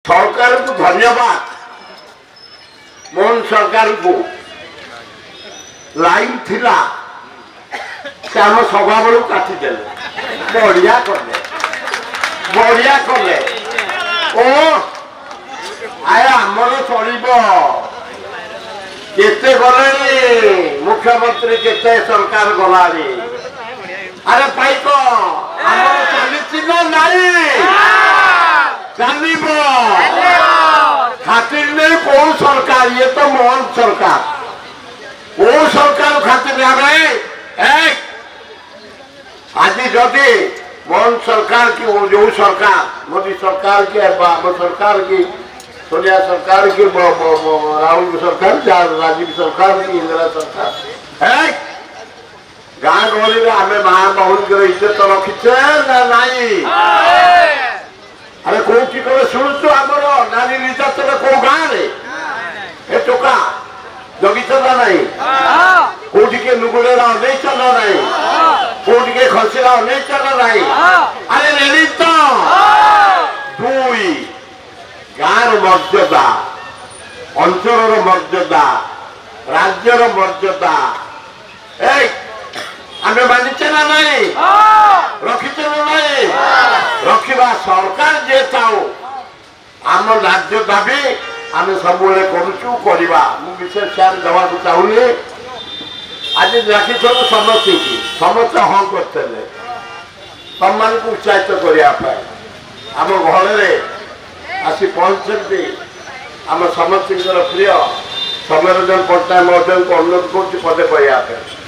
सरकार को धन्यवाद मोहन सरकार को लाइन थिला से आम सभा बेलू काटिदे बढ़िया कले ओ आए आमर चलो केते गले मुख्यमंत्री केते सरकार गला अरे पाइक आमर चली चलो खातिर नहीं कौन सरकार ये तो मोहन सरकार वो सरकार खातिर आज जदि मोहन सरकार की जो सरकार मोदी सरकार की आम सरकार की सोनिया सरकार की राहुल सरकार राजीव सरकार की इंदिरा सरकार गाँ गहली में आम माँ बहुल इज्जत रखीचे ना नहीं अरे कौटी कले शुणुचु आमर नानी निर्यातन कौ गाँव ए टोका जगिचला नहीं कौटी के नुगुड़ेरा नहीं चल नहीं कौटी के खसीरा नहीं चल नहीं अरे रेडी तो दुई गाँव मर्यादा अंचल मर्यादा राज्यर मर्यादा आमे मानिचे ना नहीं रखीचे ना नहीं रखा सरकार जे चाहू आम राज्य दाबी आम सब करुचु करवा विशेष ध्यान देवा चाहूनी आज राखी समस्त हाँ करते तुम मान को उत्साहित करने आम घर आसी पहुंचती आम समस्त प्रिय सौम्यरंजन पट्टनायक महोदय को अनुरोध कर पदे कहवाई